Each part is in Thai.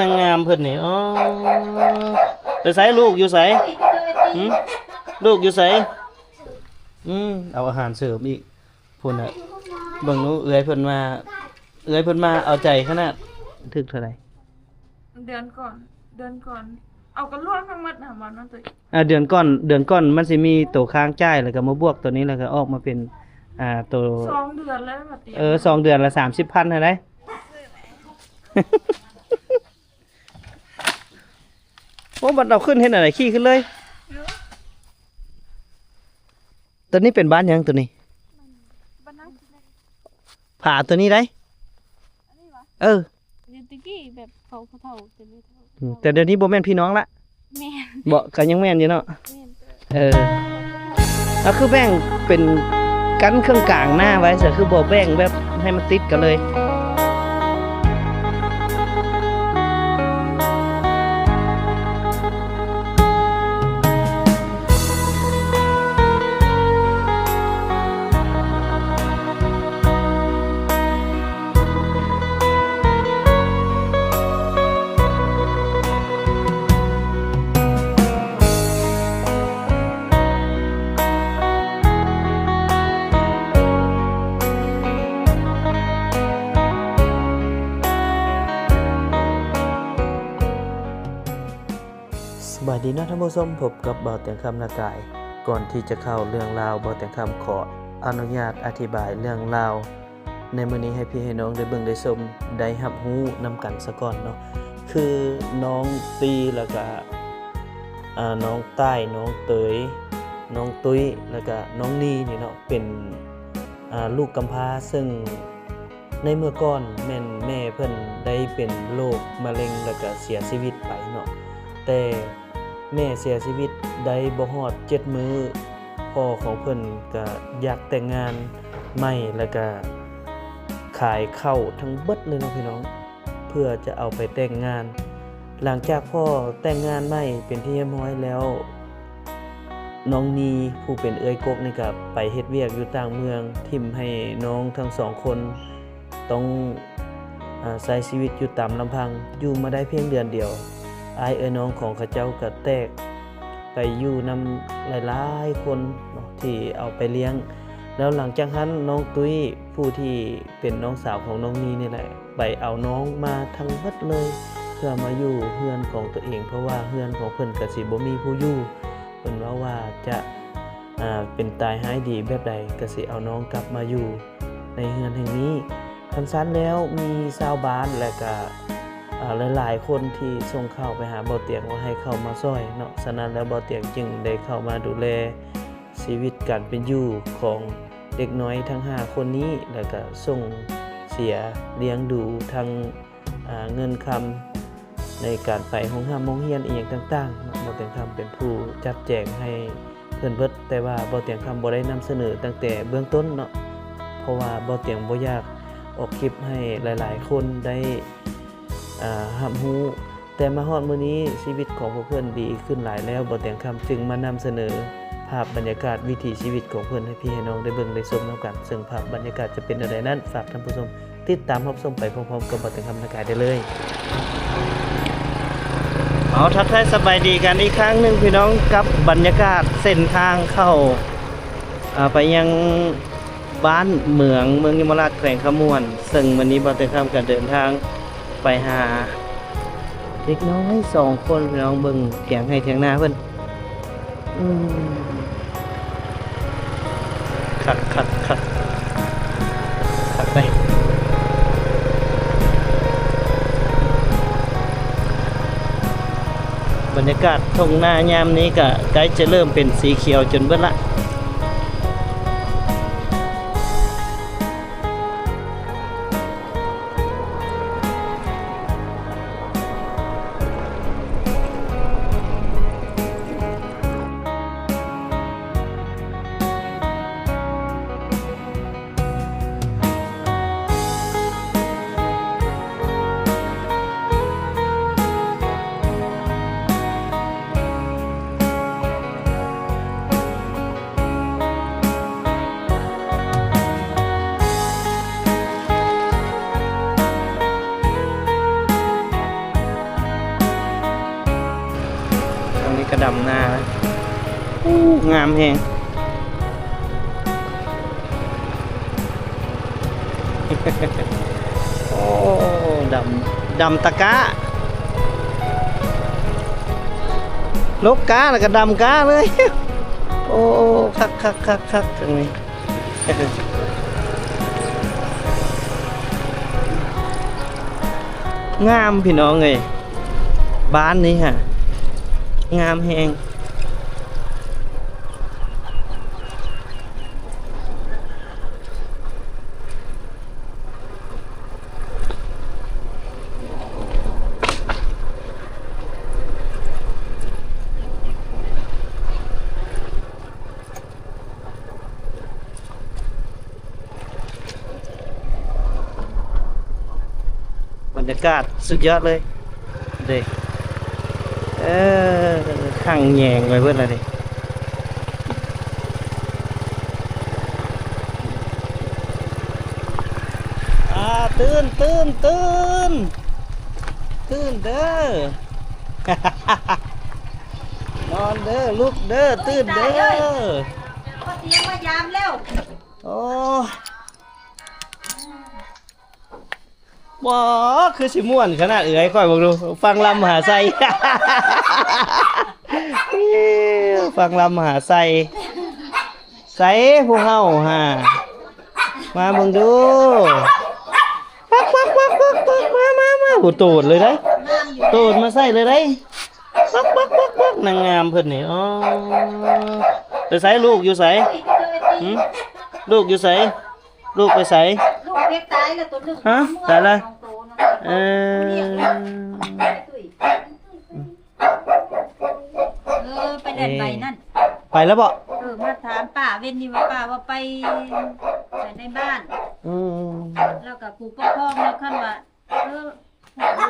นางงามเพิ่นนี่อ๋อไปไสลูกอยู่ไสลูกอยู่ไสเอาอาหารเสริมอีกพุ่นน่ะเบิ่งนู้เอื้อยเพิ่นมาเอาใจขนาดถึกเท่าไหร่เดือนก่อนเอากันรวมทั้งหมดหามันนั่นตัวเดือนก่อนมันสิมีตัวค้างจ่ายแล้วก็มาบวกตัวนี้แล้วก็ออกมาเป็นตัว2 เดือนแล้วบัดนี้2 เดือนละ30,000เท่าไหร่โอ้บัดเอาขึ้นเฮ็ดอะไรขี้ขึ้นเลยตัวนี้เป็นบ้านยังตัวนี้บ้านนั่งผ่าตัวนี้ได้อันนี้วะเตะกี้แบบเขาเฒ่าแต่เดี๋ยวนี้บ่แม่นพี่น้องละแม่บ่ก็ยังแม่นอยู่เนาะแม่แล้วคือแบ่งเป็นกั้นเครื่องกลางหน้าไว้ซะคือบ่แบ่งแบบให้มันติดกันเลยสบายดีนะท่านผู้ชมพบกับบ่าวแต่งคำนากายก่อนที่จะเข้าเรื่องราวบ่าวแต่งคำขออนุญาตอธิบายเรื่องราวในมื้อนี้ให้พี่ให้น้องได้เบิ่งได้ชมได้รับรู้นำกันซะก่อนเนาะคือน้องตีแล้วก็น้องใต้น้องเตยน้องตุ้ยแล้วก็น้องนีนี่เนาะเป็นลูกกำพร้าซึ่งในเมื่อก่อนแม่เพิ่นได้เป็นโรคมะเร็งแล้วก็เสียชีวิตไปเนาะแต่แม่เสียชีวิตได้บ่ฮอด7 มื้อพ่อของเพิ่นก็อยากแต่งงานใหม่แล้วก็ขายข้าวทั้งเบิดเลยเนาะพี่น้องเพื่อจะเอาไปแต่งงานหลังจากพ่อแต่งงานใหม่เป็นที่เรียบร้อยแล้วน้องนีผู้เป็นเอื้อยกกนี่ก็ไปเฮ็ดเวียกอยู่ต่างเมืองทิ่มให้น้องทั้ง2 คนต้องใช้ชีวิตอยู่ตามลำพังอยู่มาได้เพียงเดือนเดียวอ้ายน้องของเขาเจ้าก็แตกไปอยู่นำหลายๆคนเนาะที่เอาไปเลี้ยงแล้วหลังจากนั้นน้องตุ้ยผู้ที่เป็นน้องสาวของน้องนีนี่แหละไปเอาน้องมาทั้งหมดเลยเพื่อมาอยู่เฮือนของตัวเองเพราะว่าเฮือนของเพิ่นก็สิบ่มีผู้อยู่เพิ่นว่าจะเป็นตายหายดีแบบใดก็สิเอาน้องกลับมาอยู่ในเฮือนแห่งนี้คันซั้นแล้วมีชาวบ้านและก็หลายๆคนที่ส่งเข้าไปหาบ่อเตียงว่าให้เข้ามาช่วยเนาะฉะนั้นแล้วบ่อเตียงจึงได้เข้ามาดูแลชีวิตการเป็นอยู่ของเด็กน้อยทั้ง5 คนนี้แล้วก็ส่งเสียเลี้ยงดูทั้งเงินคำในการไปโรงเรียนอีหยังต่างๆเนาะบ่อเตียงคำเป็นผู้จัดแจงให้เพิ่นเบิดแต่ว่าบ่อเตียงคำบ่ได้นำเสนอตั้งแต่เบื้องต้นเนาะเพราะว่าบ่อเตียงบ่อยากออกคลิปให้หลายๆคนได้รับรู้แต่มาฮอดมื้อนี้ชีวิตของพวกเพิ่นดีขึ้นหลายแล้วบ่แต่งคำจึงมานำเสนอภาพบรรยากาศวิถีชีวิตของเพิ่นให้พี่ให้น้องได้เบิ่งได้ชมนำกันซึ่งภาพบรรยากาศจะเป็นจังไดนั้นฝากท่านผู้ชมติดตามรับชมไปพร้อมๆกับบ่แต่งคำนากายได้เลยทักทายสบายดีกันอีกครั้งนึงพี่น้องกับบรรยากาศเส้นทางเข้าไปยังบ้านเมืองยมราชแขวงขมวนซึ่งวันนี้บ่แต่งคำก็เดินทางไปหาเด็กน้อย2 คนพี่น้องเบิ่งเถียงให้เถียงหน้าเพิ่นคักไปบรรยากาศทุ่งนายามนี้ก็ใกล้จะเริ่มเป็นสีเขียวจนเบิดละ ำหน้าอู้งามแฮง โอ้ดำตะกะลกกาแล้วก็ดำกาเลย โอ้คักตรงนี้ งามพี่น้องเลยบ้านนี้ฮะงามแฮงบรรยากาศสุดยอดเลยเด็กข้างแยงไปเพื่อนอะไรดิตื่นเด้อนอนเด้อลุกเด้อตื่นเด้อ พอเตียงมายามแล้ว โอ้บ่คือสิม่วนขนาดเอ้ยค่อยบอกดูฟังลำมหาไซ ฟังลำมหาไซไซพวกเฮาฮะมาเบิ่งดูปักมาโหโตดเลยได้ น้ำอยู่ โตดมาใส่เลยได้ปักนางงามเพิ่นนี่อ๋อไปใส่ลูกอยู่ไสหืมลูกอยู่ไสลูกไปไส ลูกเล็กตายแล้วตัวนึง ฮะตายแล้ว เอไปเล่นใบนั่น ไปแล้วบ่ มาถามป้าเว้นนี่ว่าป้าว่าไปในบ้าน อืม แล้วก็ปลูกปกครองแล้วคันว่า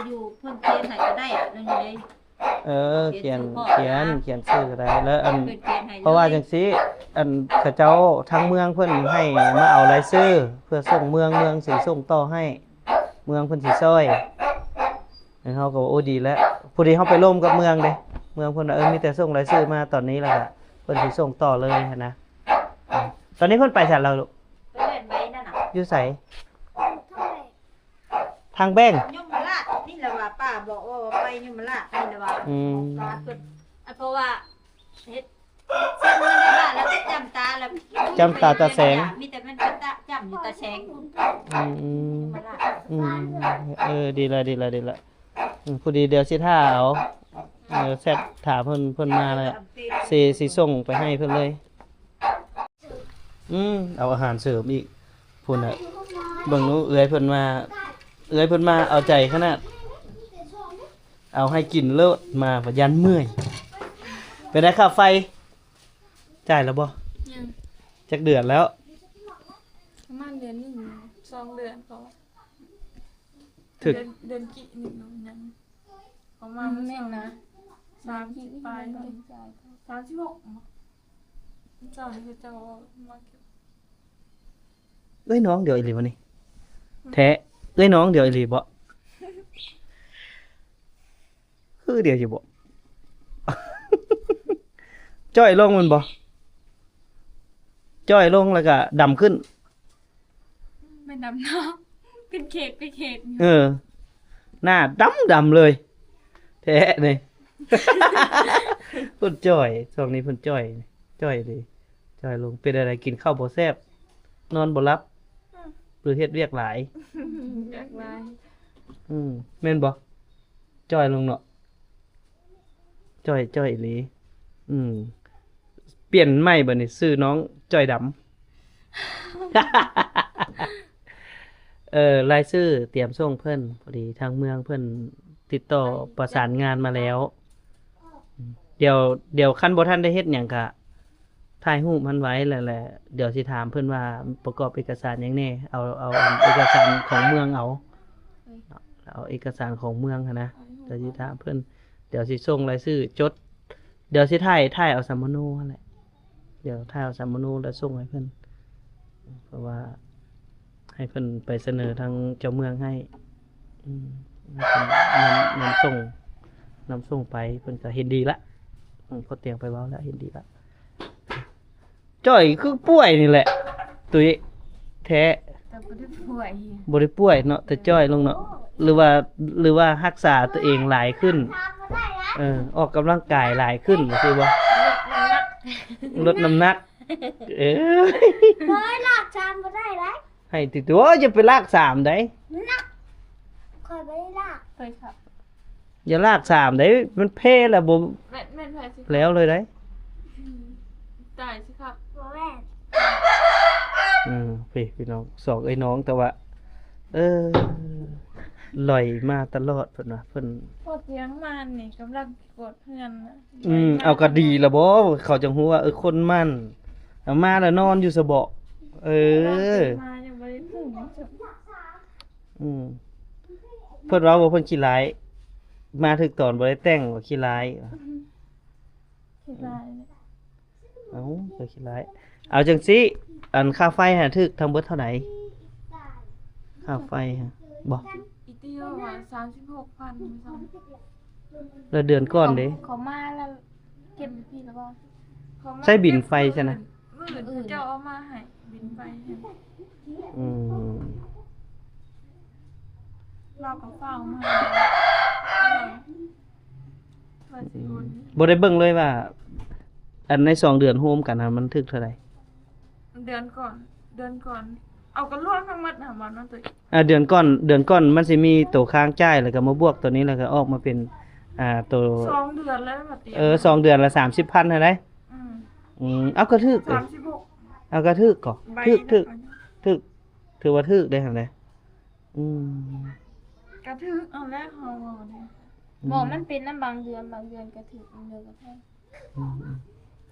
อยู่เพิ่นเขียนให้ก็ได้อ่ะนั่นอยู่เลย เขียนชื่อก็ได้แล้วอัน เพิ่นเขียนให้ เพราะว่าจังซี่อันเขาเจ้าทางเมืองเพิ่นให้มาเอารายชื่อเพื่อส่งเมืองสิส่งต่อให้เมืองเพิ่นสิซอยแล้วเขาก็ว่าโอ้ดีแล้วพอดีเขาไปร่วมกับเมืองเด้เมืองเพิ่นว่ามีแต่ส่งรายชื่อมาตอนนี้แล้วก็เพิ่นสิส่งต่อเลยหั้นนะตอนนี้เพิ่นไปไสแล้วลูก ไปเล่นใบนั่นน่ะ อยู่ไสทางแบงค์ ยมราชนี่แหละว่าป้าบอกว่าไปยมราชนี่แหละว่า ตาเพิ่นเพราะว่าเฮ็ดเส้นมันได้แล้วจำตาแล้ว จำตาตาแสง มีแต่มันเป็นตาจำอยู่ตาแสง ดีละพอดีเดี๋ยวสิท่าเอาแซดถามเพิ่นมาแล้วสิส่งไปให้เพิ่นเลยเอาอาหารเสริมอีกพุ่นน่ะเบิ่งนู้เอื้อยเพิ่นมาเอาใจขนาดเอาให้กินเลิศมาบ่ยันเมื่อยไปได้ค่าไฟจ่ายแล้วบ่ ยัง จักเดือนแล้ว ประมาณเดือนหนึ่ง2 เดือนเขา ถึก เดือนกี่หนึ่งยังประมาณแม่งนะ30ปลาย36เจ้านี่คือเจ้ามาเก็บ เอ้ยน้องเดี๋ยวอีหลีบ่นี่แท้เอ้ยน้องเดี๋ยวอีหลีบ่คือเดี๋ยวสิบ่ จ้อยลงมันบ่จ้อยลงแล้วก็ดำขึ้น ไม่ดำน้ำเป็นเขตหน้าดำเลยแท้นี่ เพิ่นจ้อยช่วงนี้เพิ่นจ้อยดีจ้อยลงเป็นอะไรกินข้าวบ่แซ่บนอนบ่หลับหรือเฮ็ดเวียกหลาย อยากลาย แม่นบ่จ้อยลงเนาะจ้อยอีหลีเปลี่ยนใหม่บัดนี้ชื่อน้องจ้อยดำ รายชื่อเตรียมส่งเพิ่นพอดีทางเมืองเพิ่นติดต่อประสานงานมาแล้ว เดี๋ยวคันบ่ทันได้เฮ็ดหยังก็ถ่ายรูปมันไว้แล้วแหละเดี๋ยวสิถามเพิ่นว่าประกอบเอกสารหยังแน่เอาเอกสารของเมืองเอาเอกสารของเมืองหั้นนะเดี๋ยวสิถามเพิ่นเดี๋ยวสิส่งรายชื่อจดเดี๋ยวสิถ่ายเอาสัมมโนนั่นแหละเดี๋ยวถ่ายเอาสัมมโนแล้วส่งให้เพิ่นเพราะว่าให้เพิ่นไปเสนอทางเจ้าเมืองให้ให้เพิ่นนำส่งไปเพิ่นก็เห็นดีละ พอเตียงไปเว้าแล้วเห็นดีละจ้อยคือป่วยนี่แหละตุ้ยแท้ แต่บ่ได้ป่วย บ่ได้ป่วยเนาะแต่จ้อยลงเนาะหรือว่ารักษาตัวเองหลายขึ้นออกกำลังกายหลายขึ้นสิบ่ลดน้ำหนักเอ้ย เฮ้ยลากจานบ่ได้ไร ให้ติตัวอย่าไปลาก3ได้ นักคอยบ่ได้ลาก เคยครับ อย่าลาก3ได้มันเพ่แล้วบ่ แม่นแพ้สิ แล้วเลยได้ ตายสิครับ บ่แม่น พี่น้องสองไอ้น้องแต่ว่าลอยมาตลอดเพิ่นว่าเพิ่น พอเตียงมันนี่กำลังกดเพื่อนนะ เอาก็ดีละบ่เขาจังฮู้ว่าคนมันเอามาแล้วนอนอยู่ซะบ่มายังบ่ได้ถึงจุด เพิ่นว่าเพิ่นขี้ร้ายมาถึกตอนบ่ได้แต่งว่าขี้ร้าย ที่ไรเนี่ย เอ้าเพิ่นขี้ร้ายเอาจังซี่อันค่าไฟหาถึกทั้งเบิดเท่าไหร่ค่าไฟฮะบ่ อีเตียวว่า36,000ไม่ซ้ำ แล้วเดือนก่อนเด้ เขามาแล้วเก็บพี่แล้วบ่เขามา ใช้บินไฟใช่นะ มื้ออื่นเจ้าเอามาให้บินไฟให้ เราก็เฝ้ามาว่าสิโอน บ่ได้เบิ่งเลยว่า อันใน2เดือนโฮมกันน่ะมันถึกเท่าไหร่ เดือนก่อนเอากันรวมทั้งหมดน่ะบ่เนาะตัว เดือนก่อนมันสิมีตัวค้างจ่ายแล้วก็มาบวกตัวนี้แล้วก็ออกมาเป็นตัว 2เดือนแล้วบัดเดียว 2เดือนละ 30,000เท่าไหร่เอาก็ถึกเลย 36 เอาก็ถึกก่อ ใบ ถึกถือว่าถึกได้หั่นแหละ กระทึกเอาแรกเฮาเอาเนี่ย บอกมันเป็นน้ำบางเดือนก็ถึงบางเดือนก็แพง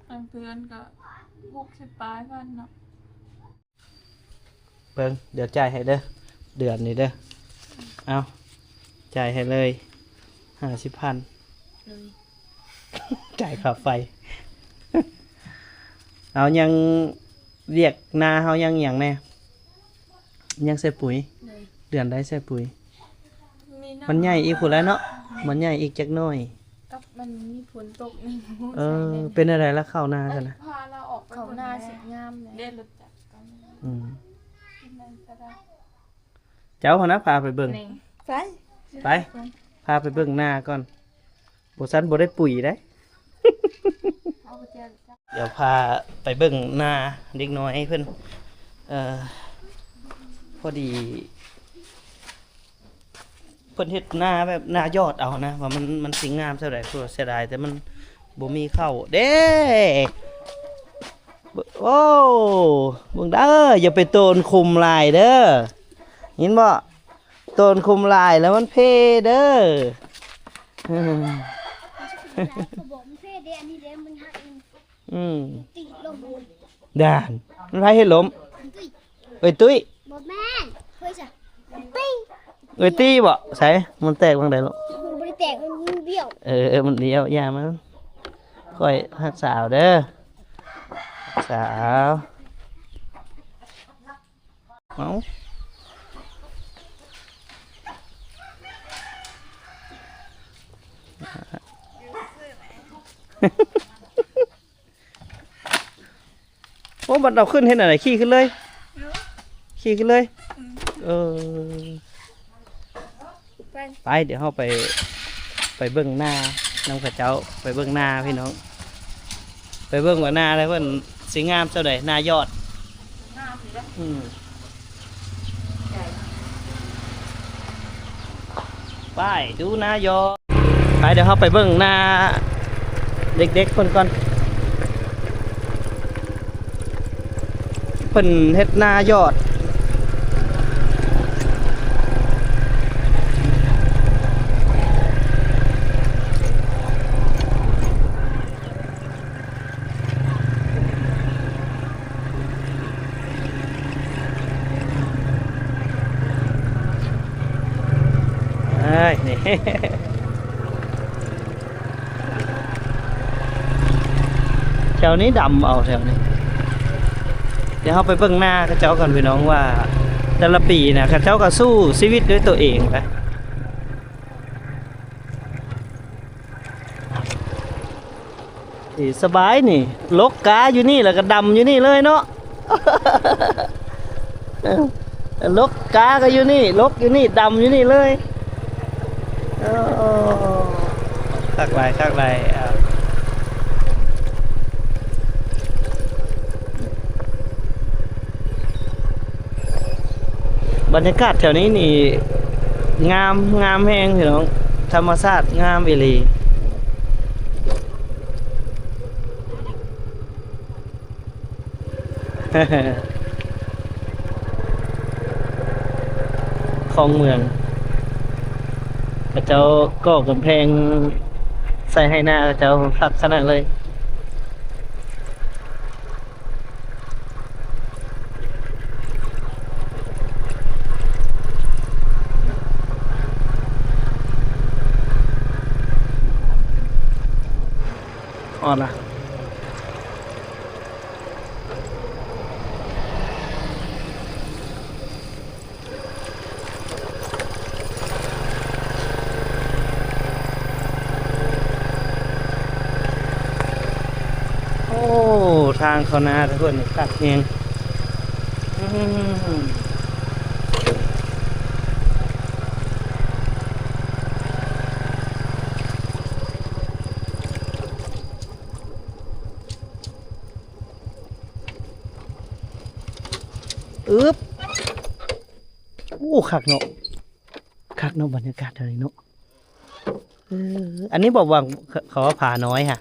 บางเดือนก็60ปลายพันเนาะ เบิ่งเดี๋ยวจ่ายให้เด้อเดือนนี้เด้อเอาจ่ายให้เลย50,000 เลย จ่ายค่าไฟ เอายังเรียกนาเฮายังหยังแน่ยังใส่ปุ๋ย เลย เดือนได้ใส่ปุ๋ย มีำ มันใหญ่อีกพุ่นแล้วเนาะมันใหญ่อีกจักหน่อย กับมันมีฝนตกนี่ เป็นอะไรละเข้านากันนะ พาเราออกไป เขาหน้าสิงามเลย เล่นรถจักรกัน อืม ที่นั่นก็ได้ เจ้าหัวหน้าพาไปเบิ่ง นี่ ไป ไปพาไปเบิ่งหน้าก่อนบ่ซันบ่ได้ปุ๋ยได้ เอาไปเจอจ้ะ เดี๋ยวพาไปเบิ่งหน้าเด็กน้อยเพิ่นพอดีเพิ่นเฮ็ดหน้าแบบหน้ายอดเอานะว่ามันสิงามเท่าใดตัวเสียดายแต่มันบ่มีเข้าเด้โอ้เบิ่งเด้ออย่าไปโตนคุมลายเด้อเห็นบ่โตนคุมลายแล้วมันเพเด้อ เขาบอกมันเท่เด้อันนี้เด้มันหักติลม ด่านมันไผเฮ็ดล้ม ตุ้ย เอ้ยตุ้ย บ่แม่นเฮ้ยจ้ะปิ้ง เอ้ยตี้บ่ใส่มันแตกบางใดลูก มันบ่ได้แตกมันเบี้ยว มันเดียวอย่ามันค่อยรักษาเอาเด้อรักษาเอาโอ้บัดเราขึ้นเห็นอะไรขี่ขึ้นเลยขี่ขึ้นเลยไปเดี๋ยวเราไปเบิ่งหน้าน้องข้าเจ้าไปเบิ่งหน้าพี่น้องไปเบิ่งว่าหน้าแล้วเพิ่นสิงามเท่าใดหน้ายอดไปดูหน้ายอดไปเดี๋ยวเราไปเบิ่งหน้าเด็กๆคนก่อนเพิ่นเฮ็ดหน้ายอดนี่ แถวนี้ดำเอาแถวนี้เดี๋ยวเราไปเบิ่งหน้าข้าเจ้ากันพี่น้องว่าแต่ละปีนะข้าเจ้าก็สู้ชีวิตด้วยตัวเองนะ นี่สบายนี่ลกกาอยู่นี่แล้วก็ดำอยู่นี่เลยเนาะ ลกกาก็อยู่นี่ลกอยู่นี่ดำอยู่นี่เลยโอ้คักหลายคักหลายบรรยากาศแถวนี้นี่งามงามแห้งพี่น้องธรรมชาติงามอีหลี ของเมืองพระเจ้าก็กำแพงใส่ให้หน้าพระเจ้าพักขนาดเลยอ่อนละโอ้ทางเขานาทุกคนตัดเองอึ๊บโอ้คักเนาะคักเนาะบรรยากาศอะไรเนาะอันนี้บอกว่าเขาว่าผาน้อยฮะ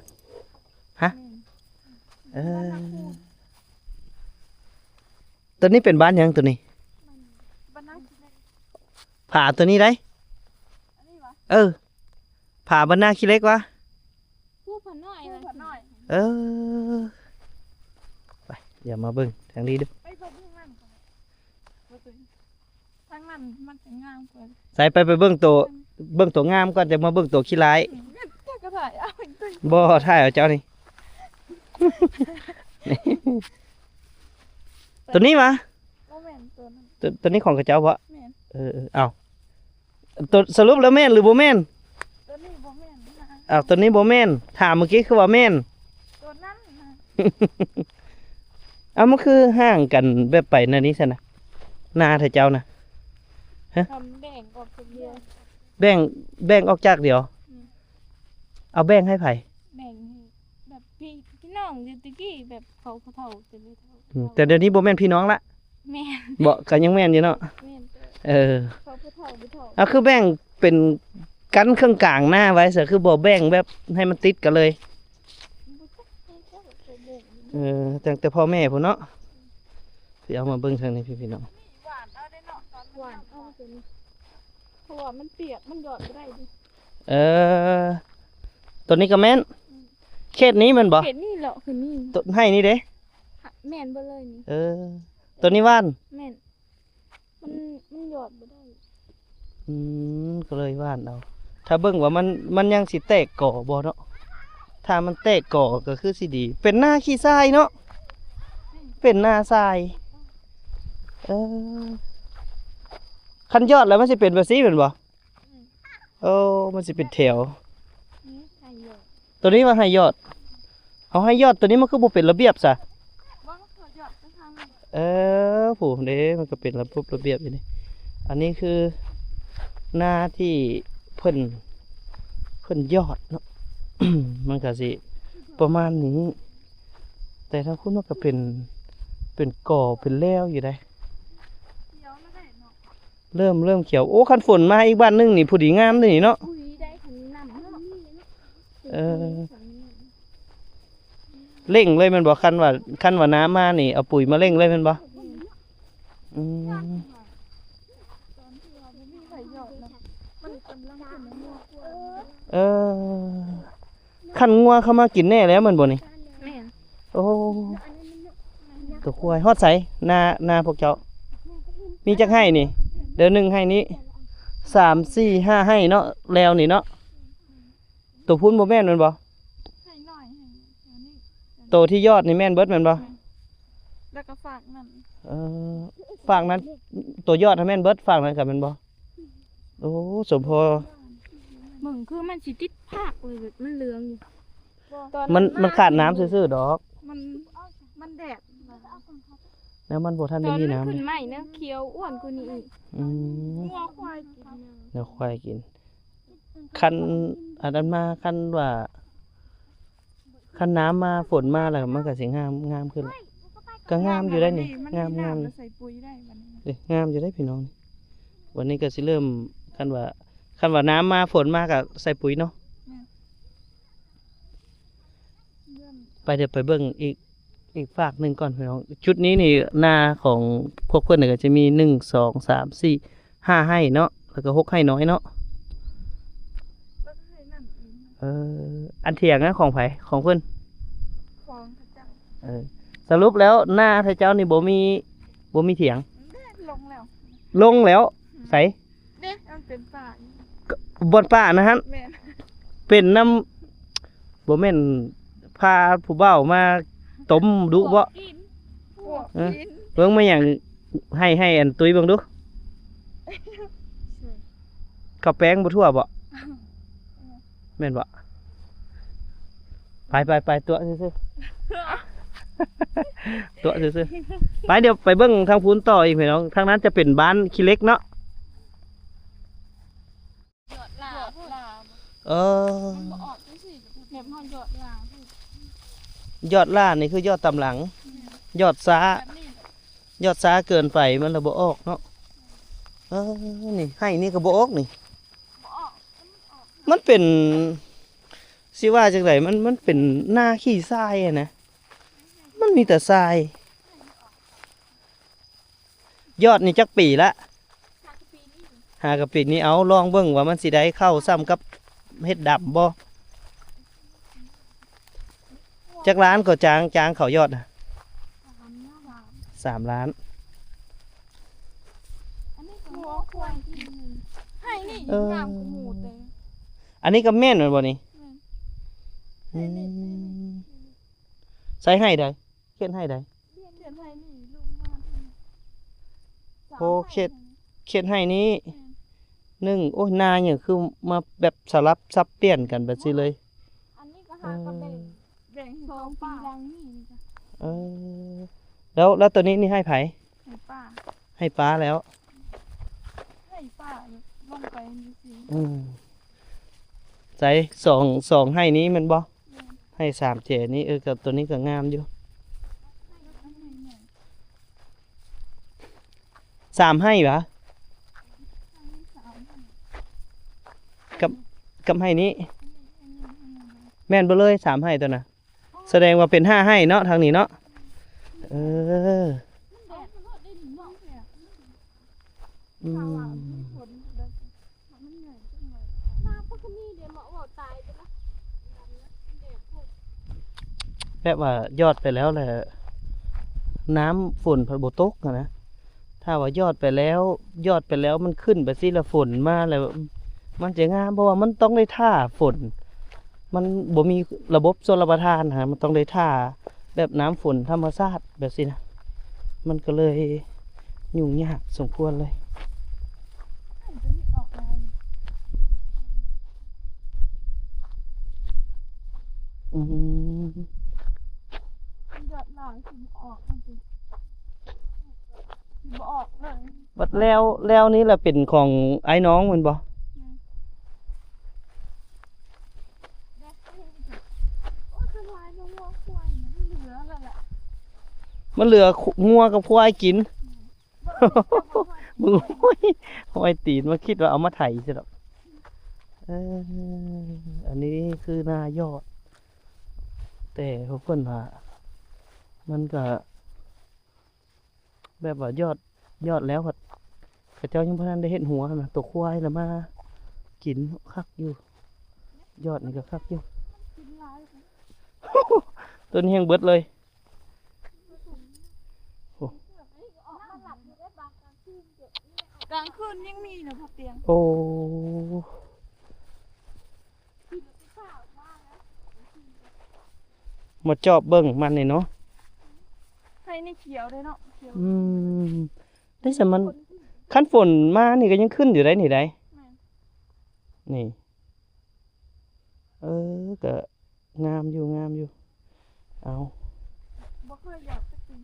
ตัวนี้เป็นบ้านยังตัวนี้ผาตัวนี้ได้ผาบ้านนาขี้เล็กวะ ผู้ผาน้อยเลยน้อย ไปอย่ามาเบิ่งทางนี้ดู ไปเบิ่งทางนั้นก่อนว่าตัวทางนั้นมันจะงามกว่า ใส่ไปเบิ่งตัวงามก่อนจะมาเบิ่งตัวขี้ร้าย แกก็ถ่ายเอาอีกตัว บ่ถ่ายเอาเจ้านี่ ตัวนี้มา โมเมนต์ตัวนั้น ตัวนี้ของกระเจ้าบ่ แม่น เอาตัวสรุปแล้วแม่นหรือบ่แม่น ตัวนี้โมเมนต์นะ เอาตัวนี้บ่แม่นถามเมื่อกี้คือว่าแม่น ตัวนั้นนะ เอามันคือห่างกันแบบไปนั่นนี่ซะนะหน้าเธอเจ้านะ ทำแบ่งออกคนเดียว แบ่งออกจากเดียว เอาแบ่งให้ไผ แบ่งให้แบบพี่น้องเดยวตะกี้แบบเขาเท่าแต่ไม่เท่า แต่เดี๋ยวนี้บ่แม่นพี่น้องละ แม่น บ่ก็ยังแม่นอยู่เนาะ แม่น เขาผู้เท่าผู้เท่า เอาคือแบ่งเป็นกันเครื่องกลางหน้าไว้ซะคือบ่แบ่งแบบให้มันติดกันเลยแต่พ่อแม่พุ่นเนาะสิเอามาเบิ่งทางนี้พี่น้อง หวานเอาได้เนาะตอนหวานเอาเป็นเพราะว่ามันเปียกมันหยอดไม่ได้ดิ ตัวนี้ก็แม่นเขตนี้มันบ่ เห็นนี่เหรอคือนี่ ตัวให้นี่เด้ แม่นบ่เลยนี่ ตัวนี้ว่าน แม่นมันหยอดไม่ได้ ก็เลยว่านเอาถ้าเบิ่งว่ามันยังสิแตกก่อบ่เนาะถ้ามันแตกก่อก็คือสิดีเป็นหน้าขี้ทรายเนาะเป็นหน้าทรายคันยอดแล้วมันสิเป็นแบบนี้เป็นบ่มันสิเป็นแถว นี่ใส่หยอด ตัวนี้ว่าให้ยอดเอาให้ยอดตัวนี้มันคือบ่เป็นระเบียบซะ บ่เขาหยอดไปทางนั้น ผู้เด้มันก็เป็นระเบียบอยู่นี่อันนี้คือหน้าที่เพิ่นยอดเนาะ มันก็สิประมาณนี้ แต่ถ้าคุณมันก็เป็นก่อเป็นแล้วอยู่ได้ เดี๋ยวไม่ได้เนาะ เริ่มเขียวโอ้คันฝนมาอีกบ้านหนึงนี่ผู้ดีงามเลยนี่เนาะ คุยได้คันน้ำเนาะ เร่งเลยแมันบ่คันว่าน้ำมานี่เอาปุ๋ยมาเร่งเลยแมันบ่ ตอนที่เราไม่มีใส่หยอดนะมันกำลังเป็นงัวกลัว คันงัวเข้ามากินแน่แล้วแมันบ่นี่ แม่น โอ้ตัวควายฮอดใสนาพวกเจ้ามีจักให้นี่เดี๋ยว1ให้นี้3 4 5ให้เนาะแล้วนี่เนาะตัวพุ่นบ่แม่นแมันบ่ ใส่หน่อยให้อันนี้ ตัวที่ยอดนี่แม่นเบิดแม่นบ่ แล้วก็ฝากนั่น ฝั่งนั้นตัวยอดให้แม่นเบิดฝั่งนั้นก็แม่นบ่โอ้สมพอ มึงคือมันสิติดภาคเลยแบบมันเหลืองอยู่ ตอน มันขาดน้ำซื่อๆดอก มันแดด แล้วมันบ่ทัน ต ได้ อน มี มัน น้ำ ขึ้นใหม่เนอะเขียวอ้วนกว่านี้อีก อืม งัวควายกินเนี่ย เดี๋ยวควายกินคันอันนั้นมาคันว่าคันน้ำมาฝนมาแล้วมันก็สิงามขึ้นก็งามอยู่ได้นี่งาม แล้วใส่ปุ๋ยได้มันนี้ งามอยู่ได้พี่น้อง วันนี้ก็สิเริ่มคันว่าน้ำมาฝนมาก็ใส่ปุ๋ยเนาะไปเดี๋ยวไปเบิ่งอีกฝากหนึ่งก่อนพี่น้องชุดนี้นี่หน้าของพวกเพื่อนก็จะมี1 2 3 4 5ให้เนาะแล้วก็6ให้น้อยเนาะ แล้วก็ให้นั่นอีก อันเถียงนะของไผของเพื่อน ฟองพระเจ้า สรุปแล้วหน้าไทเจ้านี่บ่มีเถียง แดดลงแล้ว ลงแล้วใส เด้มันเป็นป่า บนป่านะฮะ แม่น เป็นน้ำบ่แม่นพาผู้เฒ่ามาต้มดุบ่ กินพวก เออ กิน เบิ่งมาหยังให้อันตุ้ยเบิ่งดูข้าวแป้งบ่ทั่วบ่แม่นบ่ไปตัวซื่อๆ ตัวซื่อๆไปเดี๋ยวไปเบิ่งทางพูนต่ออีกพี่น้องทางนั้นจะเป็นบ้านขี้เล็กเนาะ ยอดลาบลาบ เออ บ่ออกจังซี่เห็บฮอนยอดลาบ ยอดล่านี่คือยอดตำหลัง ยอดซ้า แบบนี้ ยอดซ้าเกินไปมันระบ่ออกเนาะนี่ให้นี่ก็บ่ออกนี่ มันเป็นสิว่าจังไดมันเป็นหน้าขี้ทรายอะนะมันมีแต่ทราย ยอดนี่จักปีละหากับปีนี้เอาลองเบิ่งว่ามันสิได้เข้าซ้ำกับเฮ็ดดับบ่จักล้านก็จางเขายอดน่ะ3 ล้าน อันนี้ก็หัวควายกินให้นี่ เออ งามกว่าหมูเลย อันนี้ก็แม่นแม่นบ่นี่อืมใส่ให้ได้เขียนให้ได้ เรียนให้นี่ลูกมา โอ้เขียนให้นี้โอ้ยนาเนี่ยคือมาแบบสลับซับเปลี่ยนกันแบบนี้เลย อันนี้ก็หากับแบ่งสองปีลังนี่จ้ะ เออแล้วตัวนี้นี่ให้ไผ ให้ป้า ให้ป้าแล้ว ให้ป้าลงไปนี่สิ ใส่สองให้นี้มันบ่ให้3เจนี้กับตัวนี้ก็งามอยู่3ให้ปะกับให้นี้ แม่นบ่เลย3ให้ตัวน่ะแสดงว่าเป็น5ให้เนาะทางนี้เนาะอืม มาพวกนี้เดี๋ยวหมอบอกตายไปละ แบบว่ายอดไปแล้วแหละน้ำฝนพบ่ตกอะนะถ้าว่ายอดไปแล้วมันขึ้นไปสิละฝนมาแล้วมันจะงามเพราะว่ามันต้องได้ท่าฝน มันบ่มีระบบชลประทานฮะมันต้องได้ท่าแบบน้ำฝนธรรมชาติแบบสินะมันก็เลยยุ่งยากสมควรเลยอืม ยอดหลังสิออกมันสิบ่ออกเลย บัดแล้วนี่แหละเป็นของไอ้น้องมันบ่ โอ้สลายน้องวัวควายมันเหลือแล้วแหละ มันเหลืองัวกับควายกิน มึงห้อยตีนมาคิดว่าเอามาไถใช่หรออันนี้คือหน้ายอด แต่พวกคนว่ามันก็แบบว่ายอดแล้วครับเขาเจ้ายังพนันได้เห็นหัวนะตัวควายแล้วมากินคักอยู่ ยอดนี่ก็คักอยู่ ต้นเฮียงเบิดเลย กลางคืนยังมีนะพ่อเตียง โอ้มาจอบเบิ่งมันนี่เนาะ ให้นี่เขียวเลยเนาะเขียว ได้สมันขั้นฝนมานี่ก็ยังขึ้นอยู่ได้นี่ได้นี่ก็ งามอยู่เอา บ่เคยหยอดสักที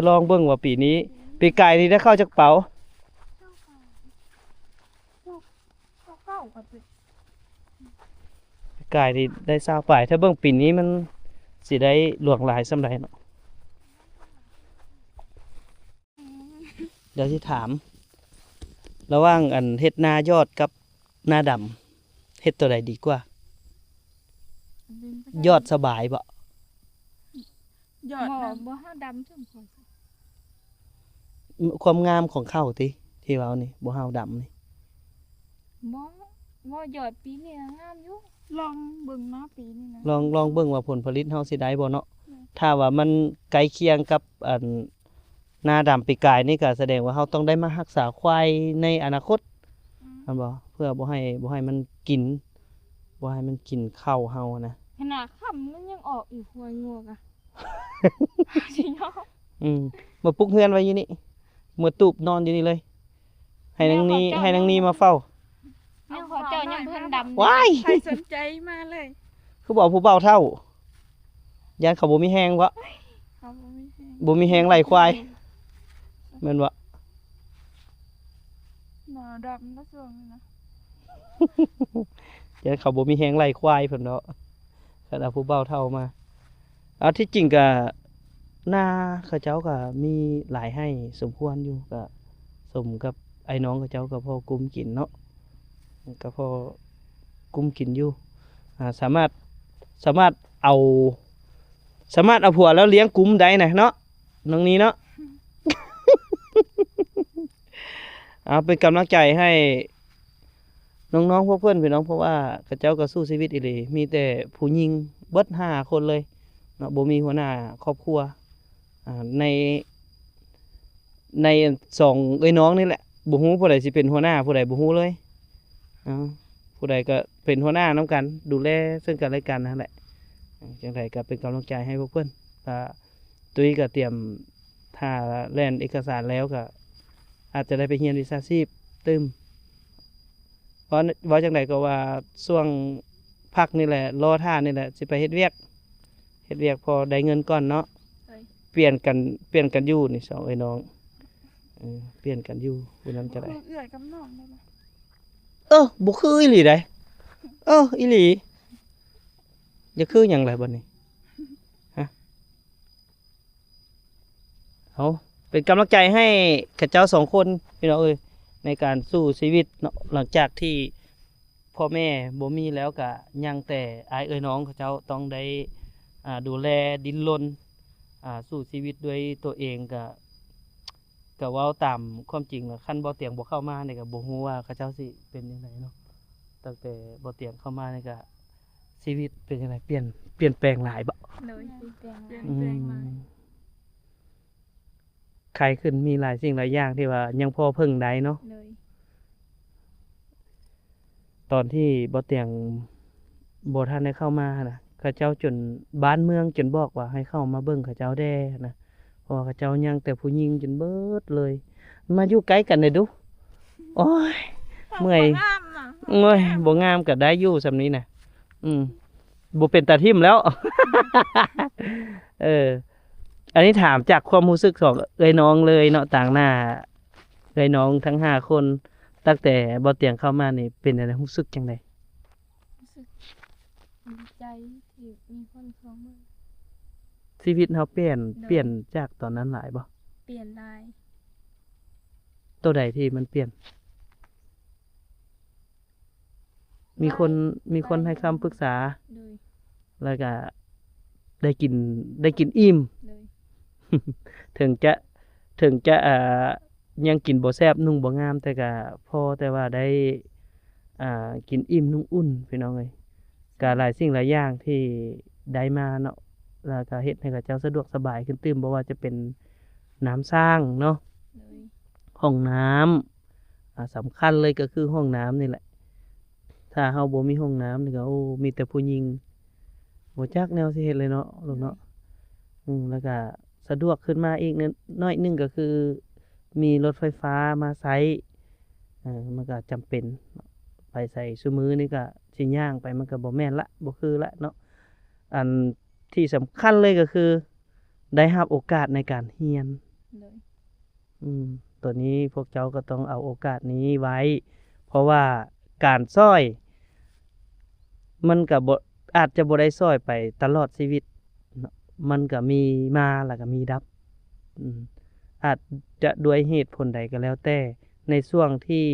ลองเบิ่งว่าปีนี้ ปีกายนี่ได้เข้าจักเป๋า เจ้าค่ะเก้าก็สิ ปีกายนี่ได้20ปลายถ้าเบิ่งปีนี้มันสิได้หลวงหลายส่ำใดเนาะเดี๋ยวสิถาม ระหว่างอันเฮ็ดนายอดกับนาดำเฮ็ดตัวใดดีกว่า ยอดสบายบ่ ยอด หมอ นะ บ่ห้าดำถึงคน ความงามของข้าวติที่เว้านี่บ่ฮาวดำนี่ บ่หยอดปีนี้งามอยู่ลองเบิ่งนะปีนี้นะ ลองเบิ่งว่าผลผลิตเฮาสิได้บ่เนาะถ้าว่ามันใกล้เคียงกับอันนาดำปีกายนี่ก็แสดงว่าเฮาต้องได้มารักษาควายในอนาคตอันบ่เพื่อบ่ให้มันกินข้าวเฮานะ ขนาดค่ำมันยังออกอีกหัวงวกอ่ะ สิเนาะ มาปลุกเฮือนไว้อยู่นี่มาตูบนอนอยู่นี่เลย ให้นางนี้มาเฝ้า ยังขอเจ้ายังเพิ่นดำ ว้าย ใครสนใจมาเลย คือบอกผู้เบาเท่าย่านเขาบ่มีแฮงวะ เขาบ่มีให้ บ่มีแฮงไหลควายแม่นบ่ หน้าดำนะช่วงนี้นะ ย่านเขาบ่มีแฮงไหลควายเพิ่นเนาะขณะผู้เบาเท่ามาเอาที่จริงก็หน้าเขาเจ้าก็มีหลายให้สมควรอยู่ก็สมกับไอ้น้องเขาเจ้าก็พอกุมกินเนาะก็พอกุมกินอยู่สามารถเอาผัวแล้วเลี้ยงกุมได้นะเนาะน้องนี้เนาะ เอาเป็นกำลังใจให้น้องๆพวกเพื่อนพี่น้องเพราะว่าเขาเจ้าก็สู้ชีวิตอีหลีมีแต่ผู้หญิงเบิด5คนเลยเนาะบ่มีหัวหน้าครอบครัวใน2เอ้ยน้องนี่แหละบ่ฮู้ผู้ใดสิเป็นหัวหน้าผู้ใดบ่ฮู้เลยผู้ใดก็เป็นหัวหน้านํกันดูแลซึ่งกันและกันนั่นแหละจังไดก็เป็นกำลังใจให้พวกเพิ่นตุ้ยก็เตรียมถ้าแล่นเอกสารแล้วก็อาจจะได้ไปเรียนวิชาชีพตึมเพราะว่าจังไดก็ว่าช่วงพักนี่แหละรอท่านี่แหละสิไปเฮ็ดเวียกพอได้เงินก่อนเนาะเปลี่ยนกันอยู่นี่สองไอ้น้องเปลี่ยนกันอยู่ผู้นั้นจะได้ เอื้อยกับน้องได้บ่ บ่คืออีหลีได้อีหลีอย่าคือหยังไรบัดนี้ฮะเอาเป็นกำลังใจให้ข้าเจ้า2คนพี่น้องเอ้ยในการสู้ชีวิตเนาะหลังจากที่พ่อแม่บ่มีแล้วก็ยังแต่อ้ายเอ้ยน้องข้าเจ้าต้องได้ดูแลดิ้นรนสู้ชีวิตด้วยตัวเองก็เว้าตามความจริงแล้วคันบ่เตียงบ่เข้ามานี่ก็บ่ฮู้ว่าเขาเจ้าสิเป็นจังไดเนาะตั้งแต่บ่เตียงเข้ามานี่ก็ชีวิตเป็นจังไดเปลี่ยนแปลงหลายบ่ เลย เปลี่ยน เปลี่ยน อื แปลง ม มา ใครขึ้นมีหลายสิ่งหลายอย่างที่ว่ายังพอพึ่งได้เนาะ เลย ตอนที่บ่เตียงบ่ทันได้เข้ามานะเขาเจ้าจนบ้านเมืองจนบอกว่าให้เข้ามาเบิ่งเขาเจ้าแด่นะเพราะว่าเขาเจ้ายังแต่ผู้หญิงจนเบิดเลย มาอยู่ใกล้กันได้ดูโอ้ยเมื่อย งามน่ะ โอ้ยบ่งามก็ได้อยู่สำนี้น่ะบ่เป็นตาทิ่มแล้ว อันนี้ถามจากความรู้สึกของเอ้ยน้องเลยเนาะต่างหน้าเอ้ยน้องทั้ง5คนตั้งแต่บ่เตียงเข้ามานี่เป็นอะไรรู้สึกจังได๋ รู้สึกดีใจที่มีคนเข้ามา ชีวิตเฮาเปลี่ยนจากตอนนั้นหลายบ่ เปลี่ยนลาย ตัวใดที่มันเปลี่ยน มีคนให้คำปรึกษา เลย แล้วก็ได้กินอิ่ม เลย ถึงจะยังกินบ่แซ่บนุ่งบ่งามแต่ก็พอแต่ว่าได้กินอิ่มนุ่งอุ่นพี่น้องเอ้ยก็หลายสิ่งหลายอย่างที่ได้มาเนาะแล้วก็เฮ็ดให้กับเจ้าสะดวกสบายขึ้นตื่มบ่ว่าจะเป็นน้ำสร้างเนาะ เลย ห้องน้ำสำคัญเลยก็คือห้องน้ำนี่แหละถ้าเฮาบ่มีห้องน้ำนี่ก็โอ้มีแต่ผู้หญิงบ่จักแนวสิเฮ็ดเลยเนาะลูกเนาะแล้วก็สะดวกขึ้นมาอีกน้อยหนึงก็คือมีรถไฟฟ้ามาใช้มันก็จำเป็นไปใส่ซุมื้อนี่ก็สิย่างไปมันก็บ่แม่นละบ่คือละเนาะ อันที่สำคัญเลยก็คือ ได้รับโอกาสในการเรียน เลย ตัวนี้พวกเจ้าก็ต้องเอาโอกาสนี้ไว้ เพราะว่าการซ้อยมันก็บ่อาจจะบ่ได้ซ้อยไปตลอดชีวิตเนาะมันก็มีมาแล้วก็มีดับอาจจะด้วยเหตุผลใดก็แล้วแต่ในช่วงที่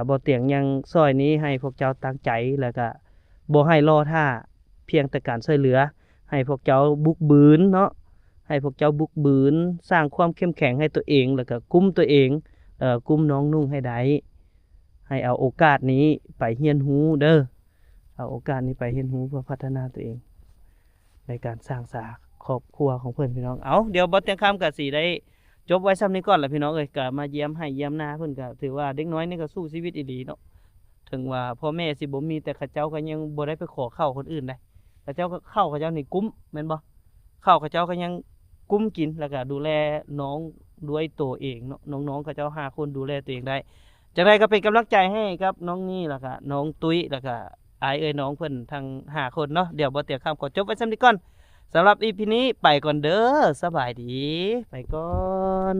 บ่เตียงยังซ้อยนี้ให้พวกเจ้าตั้งใจแล้วก็บ่ให้รอท่าเพียงแต่การช่วยเหลือให้พวกเจ้าบุกบืนเนาะให้พวกเจ้าบุกบืนสร้างความเข้มแข็งให้ตัวเองแล้วก็กุมตัวเองกุมน้องนุ่งให้ได้ให้เอาโอกาสนี้ไปเรียนรู้เด้อเอาโอกาสนี้ไปเรียนรู้เพื่อพัฒนาตัวเองในการสร้างสาครอบครัวของเพิ่นพี่น้องเอาเดี๋ยวบ่เตียงคำก็สิได้จบไว้ซ้ำนี้ก่อนล่ะพี่น้องเอ้ยก็มาเยี่ยมให้เยี่ยมนาเพิ่นก็ถือว่าเด็กน้อยนี่ก็สู้ชีวิตอีหลีเนาะถึงว่าพ่อแม่สิบ่มีแต่เขาเจ้าก็ยังบ่ได้ไปขอข้าวคนอื่นได้เขาเจ้าก็ข้าวเขาเจ้านี่กุ้มแม่นบ่ข้าวเขาเจ้าก็ยังกุ้มกินแล้วก็ดูแลน้องด้วยตัวเองเนาะน้องๆเขาเจ้า5คนดูแลตัวเองได้จังไดก็เป็นกำลังใจให้ครับน้องนี่แล้วก็น้องตุ้ยแล้วก็อายเอ้ยน้องเพิ่นทั้ง5คนเนาะเดี๋ยวบ่เตียงคำขอจบไว้ซ้ำนี้ก่อนสำหรับ EP นี้ไปก่อนเด้อสบายดีไปก่อน